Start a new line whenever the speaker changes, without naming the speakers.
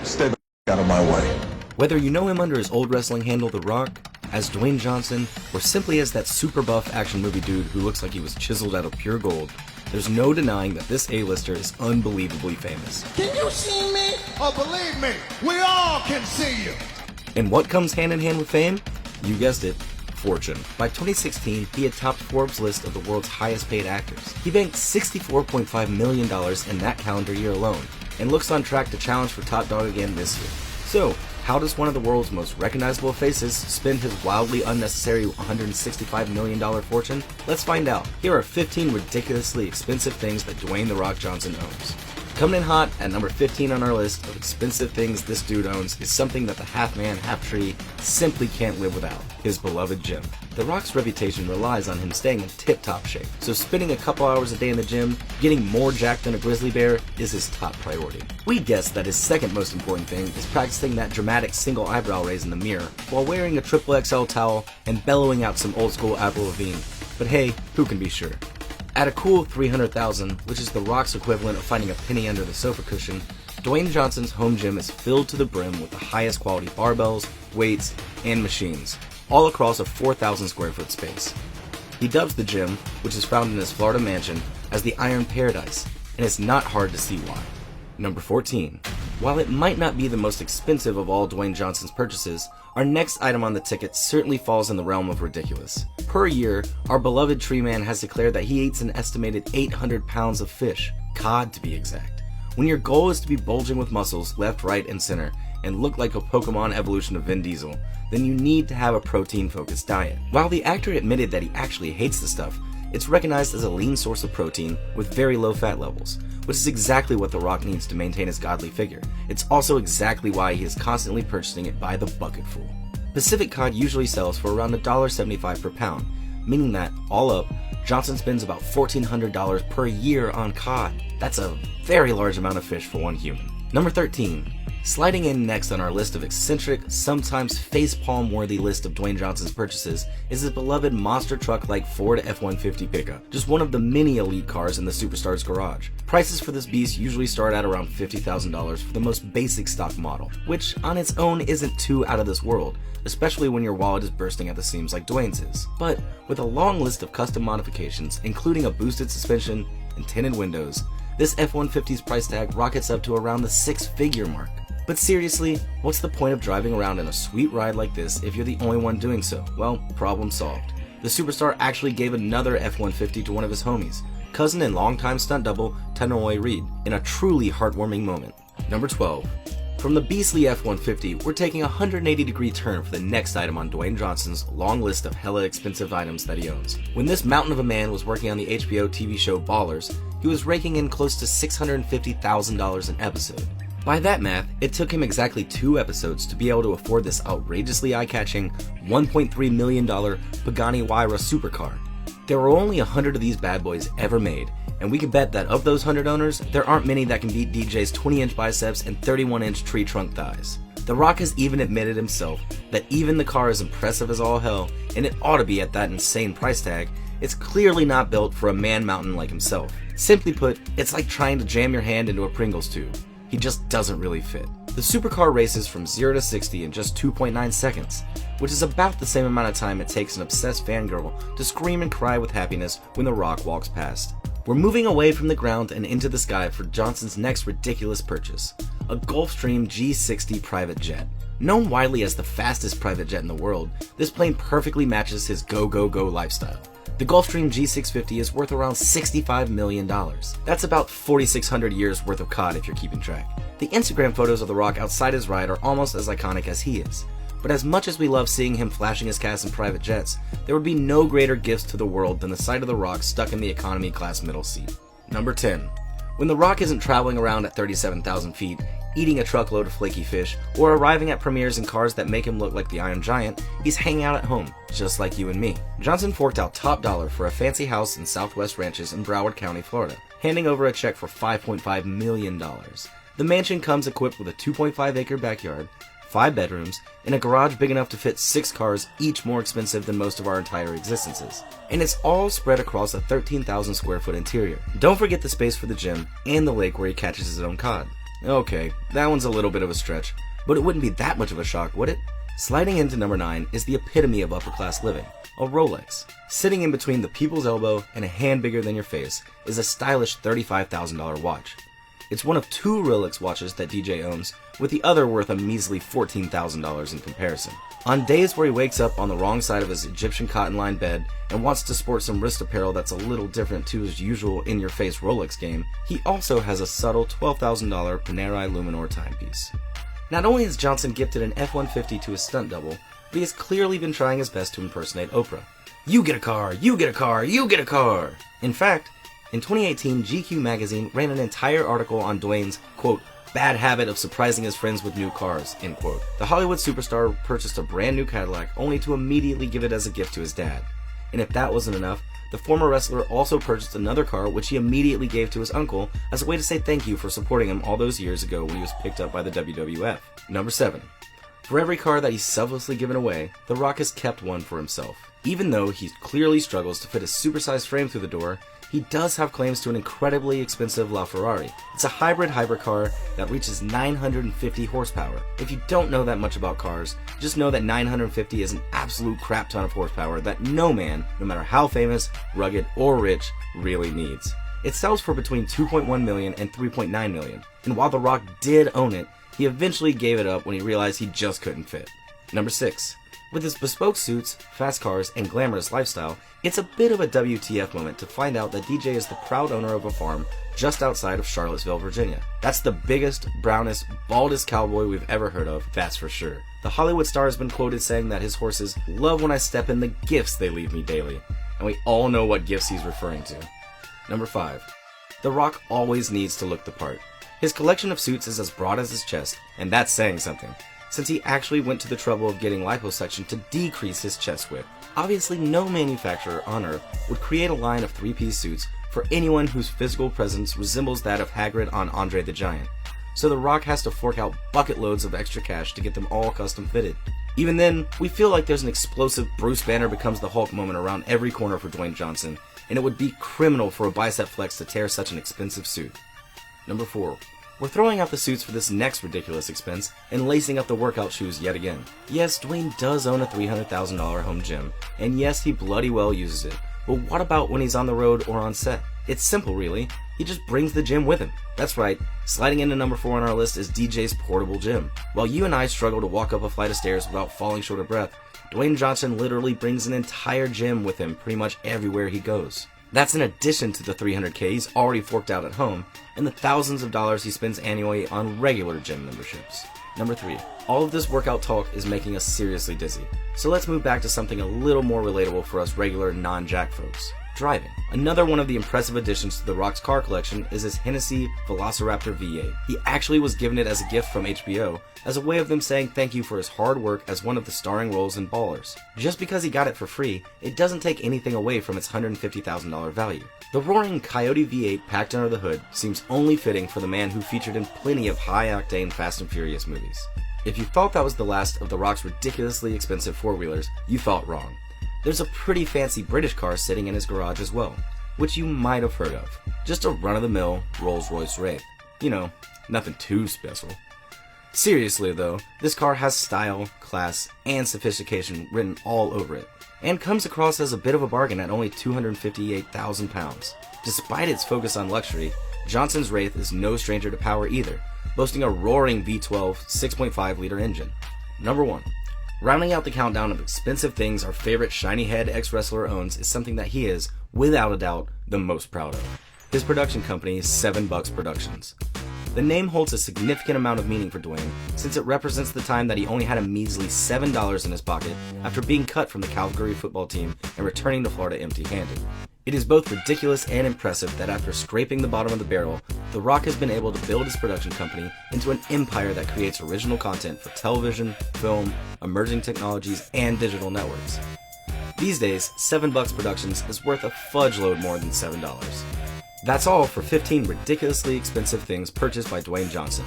Stay the out of my way.
Whether you know him under his old wrestling handle The Rock, as Dwayne Johnson, or simply as that super buff action movie dude who looks like he was chiseled out of pure gold, there's no denying that this A-lister is unbelievably famous.
Can you see me? Oh, believe me, we all can see you.
And what comes hand in hand with fame? You guessed it, fortune. By 2016, he had topped Forbes' list of the world's highest paid actors. He banked $64.5 million in that calendar year alone, and looks on track to challenge for top dog again this year. So, how does one of the world's most recognizable faces spend his wildly unnecessary $165 million fortune? Let's find out. Here are 15 ridiculously expensive things that Dwayne "The Rock" Johnson owns. Coming in hot at number 15 on our list of expensive things this dude owns is something that the half-man, half-tree simply can't live without: his beloved gym. The Rock's reputation relies on him staying in tip-top shape, so spending a couple hours a day in the gym, getting more jacked than a grizzly bear, is his top priority. We guessed that his second most important thing is practicing that dramatic single eyebrow raise in the mirror, while wearing a XXL towel and bellowing out some old-school Avril Lavigne. But hey, who can be sure? At a cool $300,000, which is The Rock's equivalent of finding a penny under the sofa cushion, Dwayne Johnson's home gym is filled to the brim with the highest quality barbells, weights, and machines, all across a 4,000 square foot space. He dubs the gym, which is found in his Florida mansion, as the Iron Paradise, and it's not hard to see why. Number 14. While it might not be the most expensive of all Dwayne Johnson's purchases, our next item on the ticket certainly falls in the realm of ridiculous. Per year, our beloved tree man has declared that he eats an estimated 800 pounds of fish, cod to be exact. When your goal is to be bulging with muscles left, right, and center, and look like a Pokemon evolution of Vin Diesel, then you need to have a protein-focused diet. While the actor admitted that he actually hates the stuff, it's recognized as a lean source of protein with very low fat levels, which is exactly what The Rock needs to maintain his godly figure. It's also exactly why he is constantly purchasing it by the bucketful. Pacific cod usually sells for around $1.75 per pound, meaning that, all up, Johnson spends about $1,400 per year on cod. That's a very large amount of fish for one human. Number 13. Sliding in next on our list of eccentric, sometimes facepalm-worthy list of Dwayne Johnson's purchases is his beloved monster truck-like Ford F-150 pickup, just one of the many elite cars in the superstar's garage. Prices for this beast usually start at around $50,000 for the most basic stock model, which on its own isn't too out of this world, especially when your wallet is bursting at the seams like Dwayne's is. But with a long list of custom modifications, including a boosted suspension and tinted windows, this F-150's price tag rockets up to around the six-figure mark. But seriously, what's the point of driving around in a sweet ride like this if you're the only one doing so? Well, problem solved. The superstar actually gave another F-150 to one of his homies, cousin and longtime stunt double Tanoi Reed, in a truly heartwarming moment. Number 12. From the beastly F-150, we're taking a 180-degree turn for the next item on Dwayne Johnson's long list of hella expensive items that he owns. When this mountain of a man was working on the HBO TV show Ballers, he was raking in close to $650,000 an episode. By that math, it took him exactly 2 episodes to be able to afford this outrageously eye-catching $1.3 million Pagani Huayra supercar. There were only 100 of these bad boys ever made, and we can bet that of those 100 owners, there aren't many that can beat DJ's 20-inch biceps and 31-inch tree trunk thighs. The Rock has even admitted himself that even the car is impressive as all hell, and it ought to be at that insane price tag, it's clearly not built for a man-mountain like himself. Simply put, it's like trying to jam your hand into a Pringles tube. He just doesn't really fit. The supercar races from 0 to 60 in just 2.9 seconds, which is about the same amount of time it takes an obsessed fangirl to scream and cry with happiness when The Rock walks past. We're moving away from the ground and into the sky for Johnson's next ridiculous purchase, a Gulfstream G60 private jet. Known widely as the fastest private jet in the world, this plane perfectly matches his go-go-go lifestyle. The Gulfstream G650 is worth around $65 million. That's about 4,600 years worth of COD if you're keeping track. The Instagram photos of The Rock outside his ride are almost as iconic as he is. But as much as we love seeing him flashing his cash in private jets, there would be no greater gifts to the world than the sight of The Rock stuck in the economy class middle seat. Number 10. When The Rock isn't traveling around at 37,000 feet, eating a truckload of flaky fish, or arriving at premieres in cars that make him look like the Iron Giant, he's hanging out at home, just like you and me. Johnson forked out top dollar for a fancy house in Southwest Ranches in Broward County, Florida, handing over a check for $5.5 million. The mansion comes equipped with a 2.5-acre backyard, 5 bedrooms, and a garage big enough to fit 6 cars, each more expensive than most of our entire existences. And it's all spread across a 13,000 square foot interior. Don't forget the space for the gym and the lake where he catches his own cod. Okay, that one's a little bit of a stretch, but it wouldn't be that much of a shock, would it? Sliding into number 9 is the epitome of upper-class living, a Rolex. Sitting in between the people's elbow and a hand bigger than your face is a stylish $35,000 watch. It's one of 2 Rolex watches that DJ owns, with the other worth a measly $14,000 in comparison. On days where he wakes up on the wrong side of his Egyptian cotton-lined bed and wants to sport some wrist apparel that's a little different to his usual in-your-face Rolex game, he also has a subtle $12,000 Panerai Luminor timepiece. Not only has Johnson gifted an F-150 to his stunt double, but he has clearly been trying his best to impersonate Oprah. You get a car, you get a car, you get a car! In fact, in 2018, GQ magazine ran an entire article on Dwayne's, quote, bad habit of surprising his friends with new cars, end quote. The Hollywood superstar purchased a brand new Cadillac only to immediately give it as a gift to his dad. And if that wasn't enough, the former wrestler also purchased another car which he immediately gave to his uncle as a way to say thank you for supporting him all those years ago when he was picked up by the WWF. Number 7. For every car that he's selflessly given away, The Rock has kept one for himself. Even though he clearly struggles to fit his supersized frame through the door, he does have claims to an incredibly expensive LaFerrari. It's a hybrid hypercar that reaches 950 horsepower. If you don't know that much about cars, just know that 950 is an absolute crap ton of horsepower that no man, no matter how famous, rugged, or rich, really needs. It sells for between $2.1 million and $3.9 million, and while The Rock did own it, he eventually gave it up when he realized he just couldn't fit. Number 6. With his bespoke suits, fast cars, and glamorous lifestyle, it's a bit of a WTF moment to find out that DJ is the proud owner of a farm just outside of Charlottesville, Virginia. That's the biggest, brownest, baldest cowboy we've ever heard of, that's for sure. The Hollywood star has been quoted saying that his horses love when I step in the gifts they leave me daily, and we all know what gifts he's referring to. Number 5. The Rock always needs to look the part. His collection of suits is as broad as his chest, and that's saying something, since he actually went to the trouble of getting liposuction to decrease his chest width. Obviously, no manufacturer on Earth would create a line of 3-piece suits for anyone whose physical presence resembles that of Hagrid on Andre the Giant, so The Rock has to fork out bucket loads of extra cash to get them all custom fitted. Even then, we feel like there's an explosive Bruce Banner becomes the Hulk moment around every corner for Dwayne Johnson, and it would be criminal for a bicep flex to tear such an expensive suit. Number 4. We're throwing out the suits for this next ridiculous expense and lacing up the workout shoes yet again. Yes, Dwayne does own a $300,000 home gym, and yes, he bloody well uses it, but what about when he's on the road or on set? It's simple, really. He just brings the gym with him. That's right, sliding into number 4 on our list is DJ's portable gym. While you and I struggle to walk up a flight of stairs without falling short of breath, Dwayne Johnson literally brings an entire gym with him pretty much everywhere he goes. That's in addition to the $300K he's already forked out at home, and the thousands of dollars he spends annually on regular gym memberships. Number 3. All of this workout talk is making us seriously dizzy, so let's move back to something a little more relatable for us regular non-jack folks. Driving. Another one of the impressive additions to The Rock's car collection is his Hennessy Velociraptor V8. He actually was given it as a gift from HBO, as a way of them saying thank you for his hard work as one of the starring roles in Ballers. Just because he got it for free, it doesn't take anything away from its $150,000 value. The roaring Coyote V8 packed under the hood seems only fitting for the man who featured in plenty of high-octane Fast and Furious movies. If you thought that was the last of The Rock's ridiculously expensive four-wheelers, you thought wrong. There's a pretty fancy British car sitting in his garage as well, which you might have heard of. Just a run-of-the-mill Rolls-Royce Wraith. You know, nothing too special. Seriously though, this car has style, class, and sophistication written all over it, and comes across as a bit of a bargain at only £258,000. Despite its focus on luxury, Johnson's Wraith is no stranger to power either, boasting a roaring V12 6.5-liter engine. Number 1. Rounding out the countdown of expensive things our favorite shiny head ex-wrestler owns is something that he is, without a doubt, the most proud of. His production company is 7 Bucks Productions. The name holds a significant amount of meaning for Dwayne, since it represents the time that he only had a measly $7 in his pocket after being cut from the Calgary football team and returning to Florida empty-handed. It is both ridiculous and impressive that after scraping the bottom of the barrel, The Rock has been able to build his production company into an empire that creates original content for television, film, emerging technologies, and digital networks. These days, 7 Bucks Productions is worth a fudge load more than $7. That's all for 15 ridiculously expensive things purchased by Dwayne Johnson.